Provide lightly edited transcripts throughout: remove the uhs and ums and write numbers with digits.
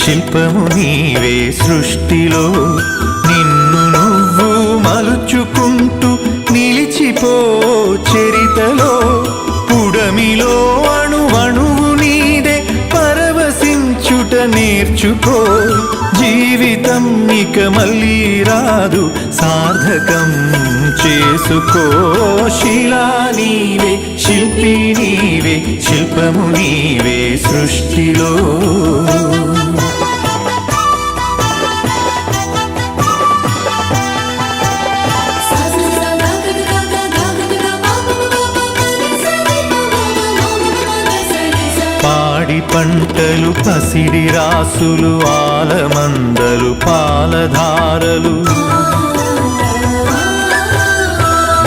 శిల్పము నీవే సృష్టిలో నిన్ను నువ్వు మలుచుకుంటూ నిలిచిపో చరితలో పుడమిలో అణువణువు నీదే పరవశించుట నేర్చుకో జీవితం ఇక మళ్ళీ రాదు సార్థకం చేసుకో శిలా నీవే శిల్పి నీవే శిల్పము నీవే సృష్టిలో పాడి పంటలు పసిడి రాసులు ఆలమందలు పాలధారలు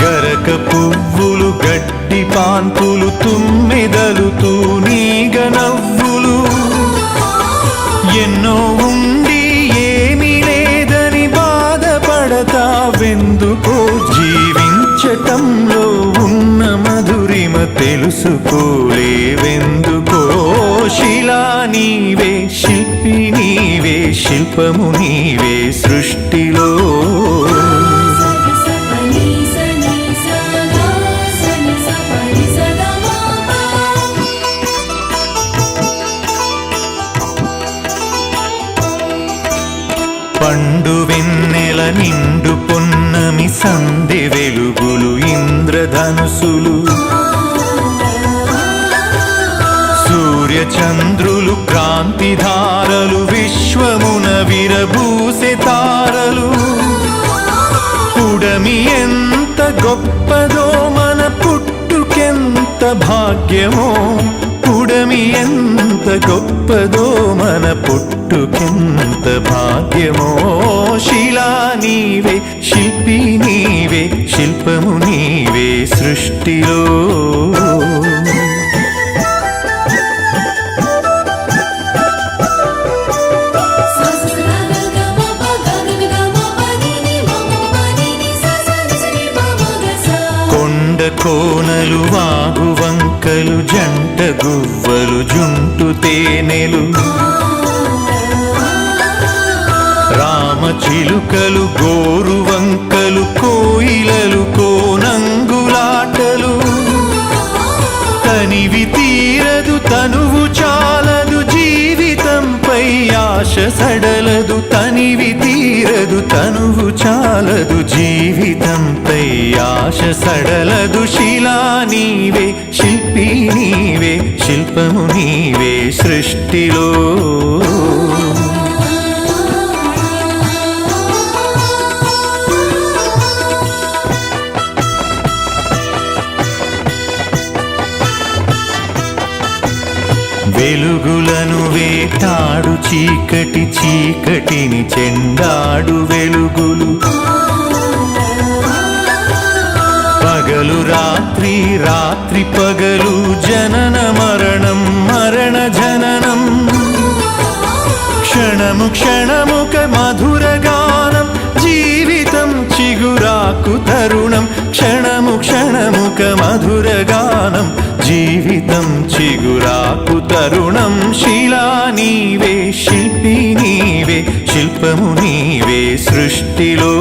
గరక పువ్వులు గడ్డి పాన్పులు తుమ్మెదలు తూనీగ నవ్వులు ఎన్నో ఉండి ఏమీ లేదని బాధపడతావెందుకో జీవించటంలో ఉన్న మధురిమ తెలుసుకోలేవెందుకో శిలా నీవే శిల్పి నీవే శిల్పము నీవే సృష్టిలో పండు వెన్నెల నిండు పొన్నమి సంధి వెలుగులు ఇంద్రధనుసులు సూర్య చంద్రులు క్రాంతిధారలు విశ్వమున విరబూసె తారలు పుడమి ఎంత గొప్పదో మన పుట్టుకెంత భాగ్యమో పుడమి ఎంత గొప్పదో మన పుట్టుకెంత భాగ్యమో శిలా నీవే శిల్పి నీవే శిల్పము నీవే సృష్టిలో కోనలు వాగు వంకలు జంట గువ్వలు జుంటు తేనెలు రామచిలుకలు గోరు వంకలు కోయిలలు కోనంగులాటలు తనివి తీరదు తనువు చాలదు జీవితంపై ఆశ సడలదు తనివి తీరదు తనువు చాలదు జీవితంపై ఆశ సడలదు శిలా నీవే శిల్పి నీవే శిల్పము నీవే సృష్టిలో వెలుగులను వేటాడు చీకటి చీకటిని చెండాడు వెలుగులు పగలు రాత్రి రాత్రి పగలు జనన మరణం మరణ జననం క్షణము క్షణముక మధుర గానం జీవితం చిగురాకు తరుణం క్షణము క్షణముక మధుర గానం జీవితం చిగురాకు తరుణం శిలా నీవే శిల్పి నీవే శిల్పము నీవే సృష్టిలో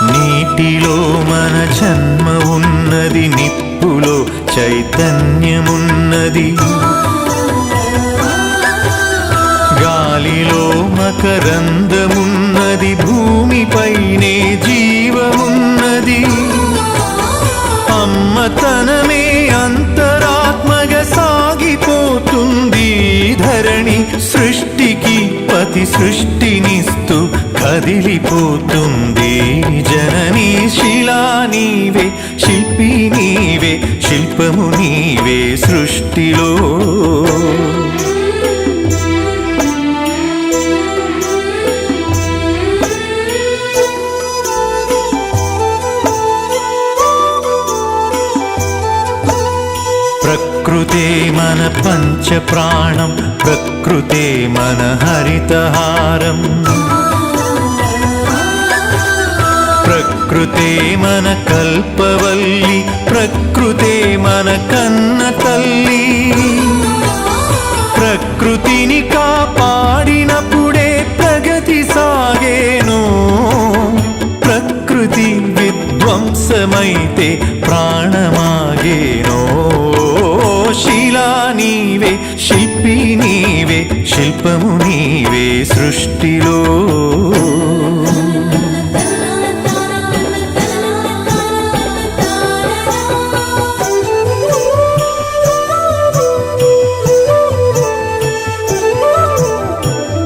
నీటిలో మన జన్మ ఉన్నది నిప్పులో చైతన్యమున్నది గాలిలో మకరందమున్నది భూమిపైనే జీవమున్నది అమ్మతనమే అంతరాత్మగా సాగిపోతుంది ధరణి సృష్టికి పతి సృష్టినిస్తూ కదిలిపోతుంది జననీ శిలా నీవే శిల్పి నీవే శిల్పము నీవే సృష్టిలో ప్రకృతే మన పంచ ప్రాణం ప్రకృతే మన హరితహారం ప్రకృతే మన కల్పవల్లి, ప్రకృతే మన కన్న తల్లి. ప్రకృతిని కాపాడినప్పుడే ప్రగతి సాగేను, ప్రకృతి విధ్వంసమైతే ప్రాణమాగేనో. శిలా నీవే, శిల్పి నీవే, శిల్పము నీవే సృష్టిలో.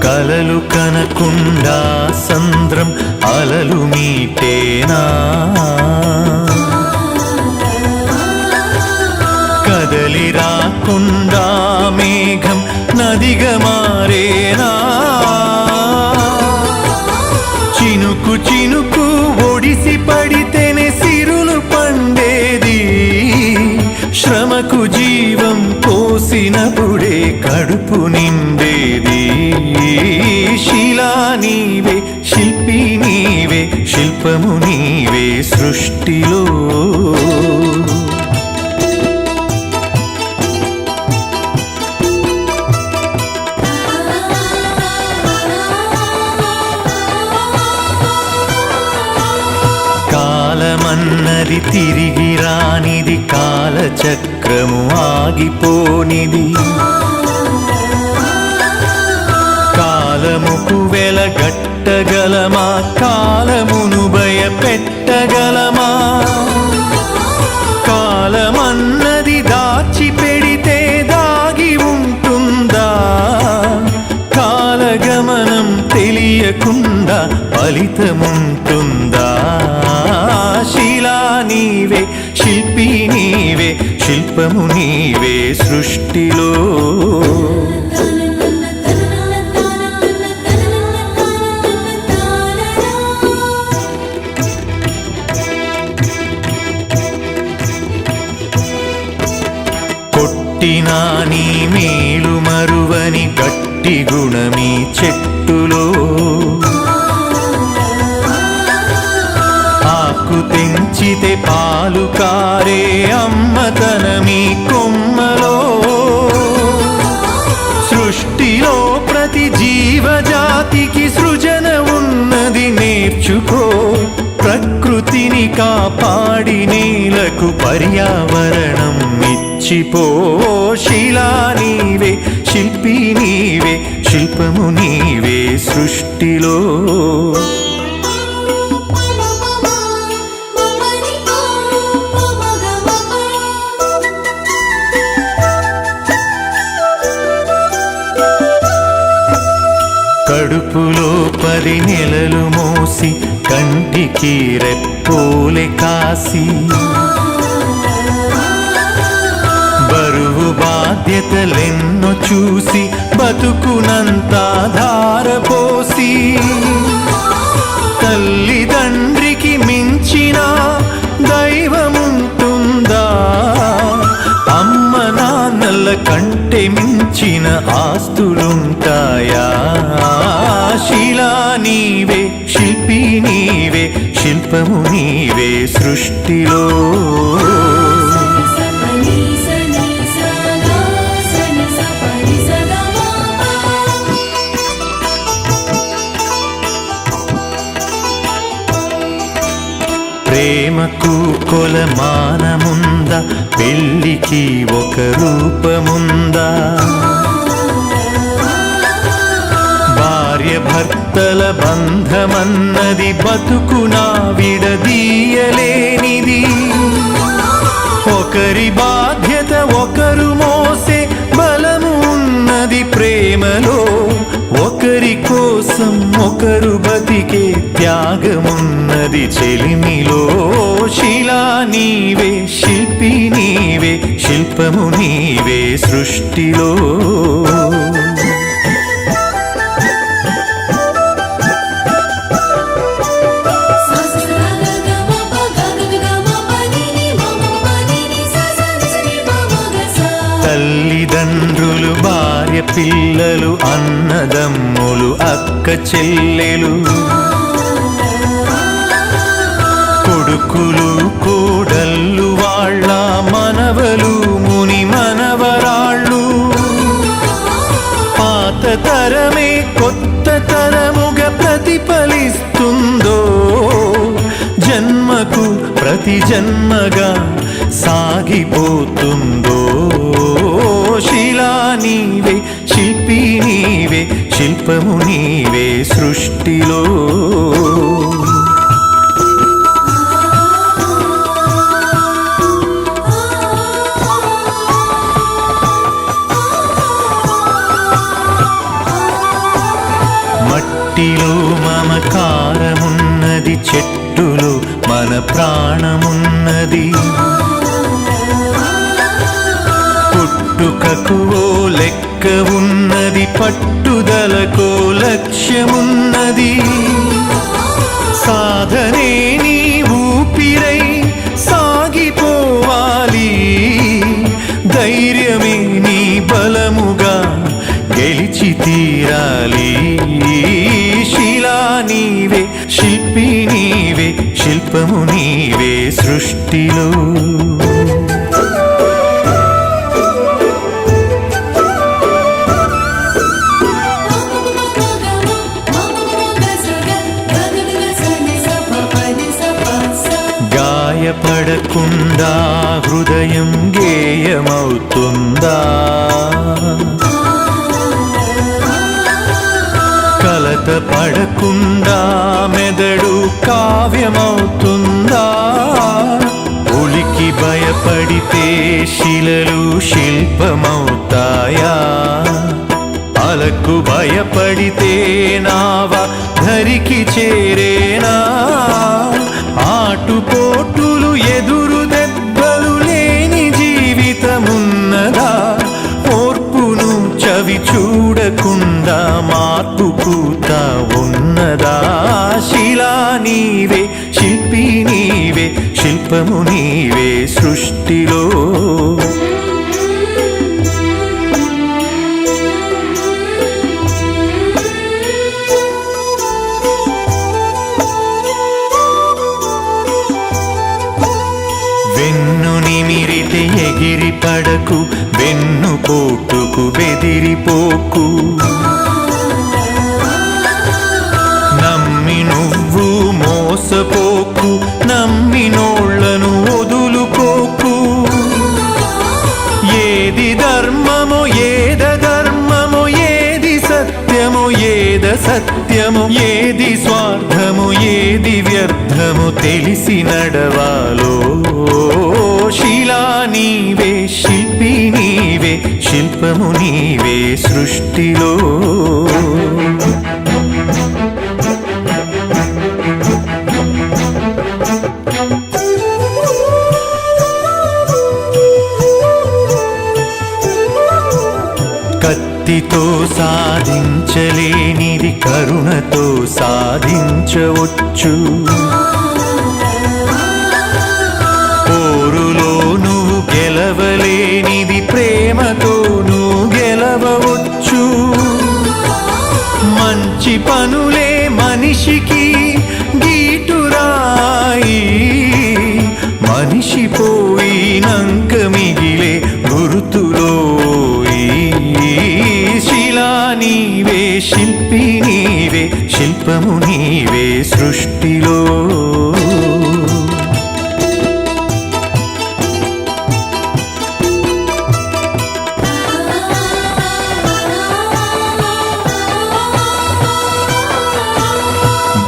కలలు కనకుండా సంద్రం అలలు మీటేనా, కదలి రాకుండా మేఘం నదిగా మారేనా. చినుకు చినుకు ఒడిసి పడితేనే సిరులు పండేది, శ్రమకు జీవం పోసినప్పుడే కడుపు నిండేది. శిలా నీవే, శిల్పి నీవే, శిల్పము నీవే సృష్టిలో. కాలమన్నది తిరిగి రానిది, కాలచక్రము ఆగిపోనిది. కాలముకు వెలగట్టగలమా, కాలమును భయపెట్టగలమా. కాలమన్నది దాచి పెడితే దాగి ఉంటుందా, కాలగమనం తెలియకుండా ఫలితముంటుందా. శిలా నీవే, శిల్పి నీవే, శిల్పము నీవే సృష్టిలో. కొట్టినా నీ మేలు మరువని గట్టి గుణమీ చెట్టులో. ఆకు తెంచితే పాలు కారే అమ్మతనమీ కొమ్మలో. సృష్టిలో ప్రతి జీవజాతికి సృజన ఉన్నది, నేర్చుకో. ప్రకృతిని కాపాడి నేలకు పర్యావరణం ఇచ్చిపో. శిలా నీవే, శిల్పి నీవే, శిల్పము నీవే సృష్టిలో. కడుపులో 10 నెలలు మోసి కంటికి రెప్పోలే కాసి, బరువు బాధ్యతలెన్నో చూసి బతుకునంతా ధారపోసి. తల్లిదండ్రికి మించిన దైవముంటుందా, అమ్మ నాన్నల కంటే మించిన ఆస్తులుంటాయా. శిలా నీవే, శిల్పి నీవే, శిల్పము నీవే సృష్టిలో. ప్రేమకు కొలమానముందా, పెళ్ళికి ఒక రూపముందా. భార్య భర్తల బంధమన్నది బతుకునా విడదీయలేనిది. ఒకరి బాధ్యత ఒకరు మోసే బలము ఉన్నది ప్రేమలో. ఒకరి కోసం ఒకరు బతికే త్యాగమున్నది చెలిమిలో. శిలా నీవే, శిల్పి నీవే, శిల్పము నీవే సృష్టిలో. తల్లిదండ్రులు, భార్య పిల్లలు, అన్నదమ్ములు, అక్క చెల్లెలు, ఫలిస్తుందో జన్మకు ప్రతి జన్మగా సాగిపోతుందో శిలా నీవే శిల్పి నీవే శిల్పము నీవే సృష్టిలో మట్టిలో మమకారమున్నది చెట్టులో మన ప్రాణమున్నది పుట్టుకకు ఓ లెక్క ఉన్నది పట్టుదలకో లక్ష్యమున్నది సాధనే నీ ఊపిరై సాగిపోవాలి ధైర్యమే నీ బలముగా గెలిచి తీరాలి శిలా నీవే శిల్పి నీవే శిల్పము నీవే సృష్టిలో గాయపడకుండా హృదయం గేయమవుతుందా కలత పడకుండా మెదడు కావ్యమవుతుందా ఉలికి భయపడితే శిలలు శిల్పమవుతాయా అలకు భయపడితే నావ ధరికి చేరేనా ఆటుపోటులు ఎదురు దెబ్బలు లేని జీవితమున్నదా ఓర్పును చవి చూడకుండా మార్పు పూత ఉన్నదా శిలా నీవే శిల్పి నీవే శిల్పము నీవే సృష్టిలో వెన్ను నిమిరితే ఎగిరి పడకు వెన్ను పోటుకు బెదిరిపోకు నమ్మి నువ్వు మోసపోకు నమ్మినోళ్లను వదులుకోకు ఏది ధర్మమో ఏద ధర్మమో ఏది సత్యమో ఏద సత్యమో ఏది స్వార్థమో ఏది వ్యర్థమో తెలిసి నడవాలో శిలా నీవే శిల్పి నీవే శిల్పము నీవే సృష్టిలో కత్తితో సాధించలేనిది కరుణతో సాధించవచ్చు పోరులో నువ్వు గెలవలేనిది ప్రేమతో నువ్వు గెలవవచ్చు మంచి పనులే మనిషికి గీటురాయి మనిషి పోయినంక మిగిలే గుర్తులో శిలా నీవే శిల్పి నీవే శిల్పము నీవే సృష్టిలో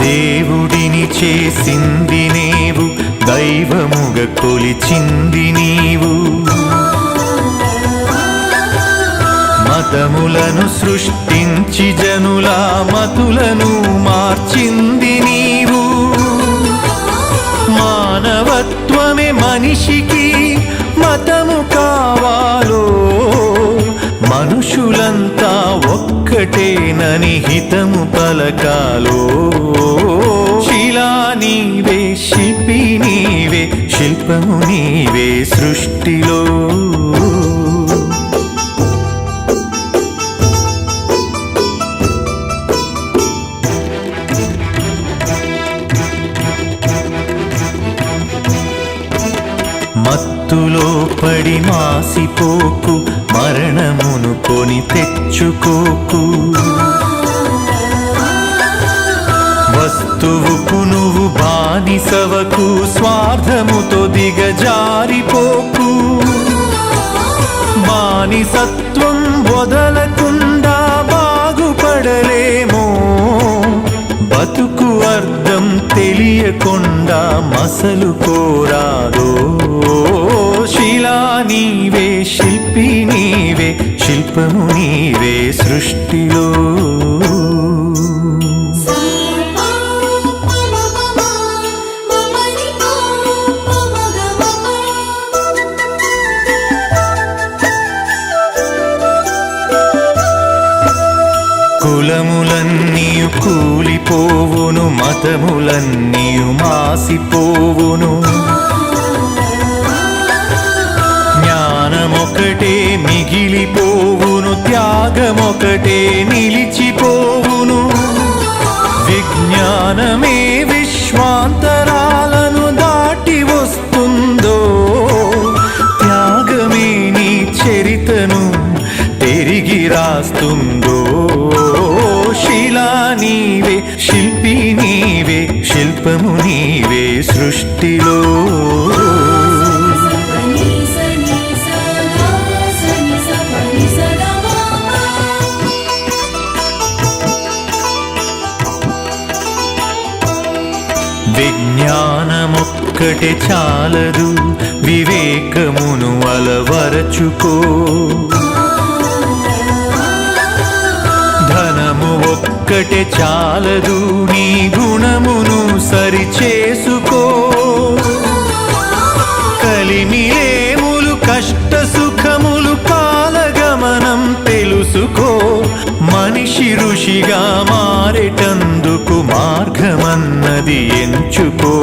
దేవుడిని చేసింది నీవు దైవముగా కొలిచింది నీవు మతములను సృష్టించి జనుల మతులను మార్చింది నీవు మానవత్వమే మనిషికి మతము కావాలో మనుషులంతా ఒక్కటేనని హితము పలకాలో శిలా నీవే శిల్పి నీవే శిల్పము నీవే సృష్టిలో మత్తులో పడి మాసిపోకు మరణమును కొని తెచ్చుకోకు బంతువుకు నువ్వు బానిసవకు, స్వార్థముతో దిగజారిపోకు. బానిసత్వం వదలకుండా బాగుపడలేమో, బతుకు అర్థం తెలియకుండా మసలు కోరాదో. శిలా నీవే, శిల్పి నీవే, శిల్పము నీవే సృష్టిలో. కులములన్నీయు కూలిపోవును, మతములన్నీయు మాసిపోవును. జ్ఞానమొకటే మిగిలిపోవును, త్యాగమొకటే నిలిచిపోవును. విజ్ఞానమే విశ్వాంతరాలను దాటి వస్తుందో, త్యాగమే నీ చరితను తిరిగి రాస్తుందో. శిలా నీవే, శిల్పి నీవే, శిల్పము నీవే సృష్టిలో. విజ్ఞానమొక్కటే చాలదు, వివేకమును అలవరచుకో. ధనము ఒక్కటే చాలదు, నీ గుణమును సరిచేసుకో. కలిమిలేములు కష్ట సుఖములు కాలగమనం తెలుసుకో. మనిషి ఋషిగా మారేటందుకు మార్గమన్నది ఎంచుకో.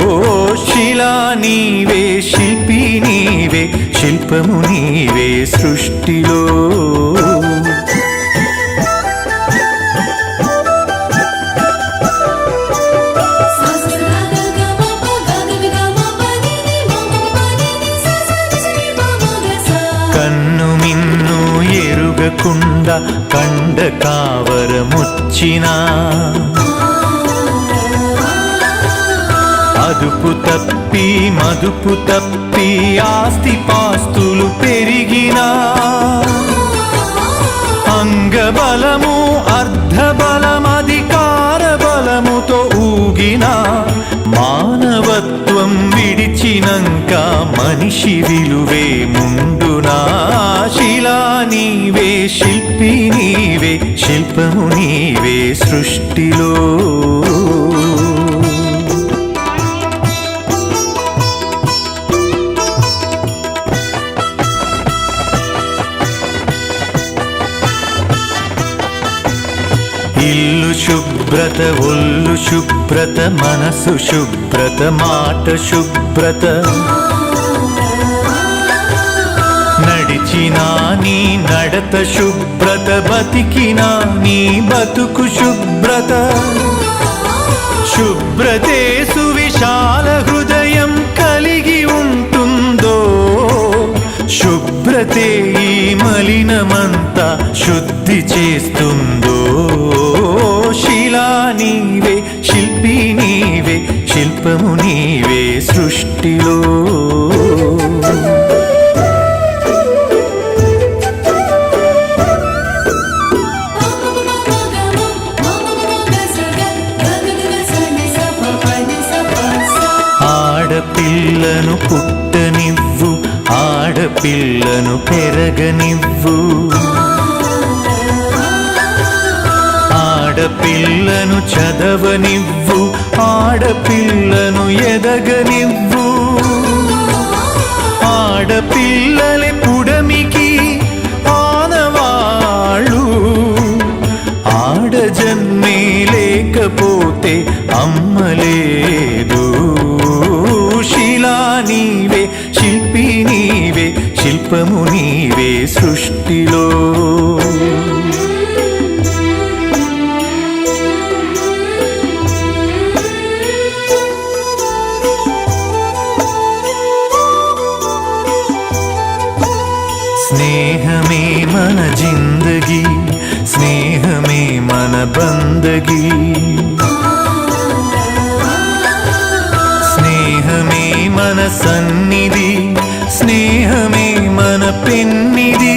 శిలా నీవే, శిల్పి నీవే, శిల్పము నీవే సృష్టిలో. కన్ను మిన్ను ఎరుగకుండా కండ కావరముచ్చినా, అదుపు తప్పి మదుపు తప్పి ఆస్తి పాస్తులు పెరిగినా, అంగబలము అర్ధబలం అధికార బలముతో ఊగినా, మానవత్వం విడిచినంక మనిషి విలువే ముందునా. శిలా నీవే, శిల్పి నీవే, శిల్పము నీవే సృష్టిలో. ఇల్లు శుభ్రత, ఒళ్ళు శుభ్రత, మనసు శుభ్రత, మాట శుభ్రత. నడిచినా నీ నడత శుభ్రత, బతికినా నీ బతుకు శుభ్రత. శుభ్రతే సువిశాల హృదయం కలిగి ఉంటుందో, శుభ్రతే ఈ మలినమంతా శుద్ధి చేస్తుందో. శిలా నీవే, శిల్పి నీవే, శిల్పము నీవే సృష్టిలో. ఆడపిల్లను పుట్టనివ్వు, ఆడపిల్లను పెరగనివ్వు. ఆడపిల్లను చదవనివ్వు, ఆడపిల్లను ఎదగనివ్వు. ఆడపిల్లలే పుడమికి ఆనవాళ్ళు, ఆడజన్మే లేకపోతే అమ్మలేదు. శిలా నీవే, శిల్పి నీవే, శిల్పము నీవే సృష్టిలో. స్నేహమే మన జిందగీ, స్నేహమే మన బందగీ. మన సన్నిధి, స్నేహమే మన పెన్నిది.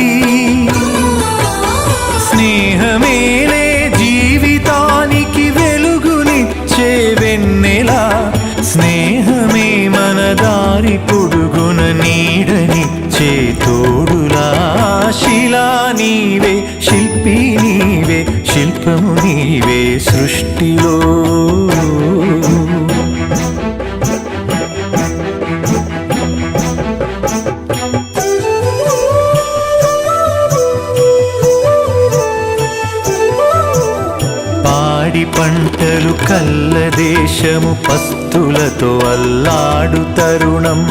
స్నేహమేలే జీవితానికి వెలుగునిచ్చే వెన్నెలా, స్నేహమే మన దారి పొడుగున నీడనిచ్చే తోడులా. శిలా నీవే, శిల్పి నీవే, శిల్పము నీవే సృష్టిలో. పాడి పంటలు కల్ల దేశము పస్తులతో అల్లాడు తరుణం.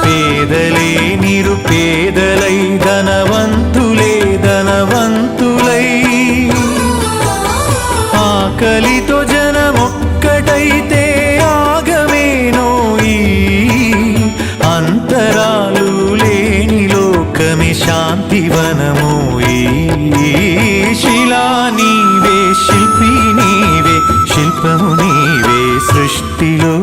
పేదలే నిరుపేదలై, ధనవంతులే ధనవంతులై, ఆకలితో జనమొక్కటైతే ఆగమేనోయి. అంతరాలు లేని లోకమే శాంతివనమోయి. శిలా నీవే, శిల్పి నీవే, శిల్పము నీవే సృష్టిలో.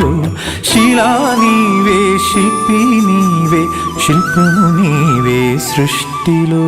శిలా నీవే, శిల్పి నీవే, శిల్పము నీవే సృష్టిలో.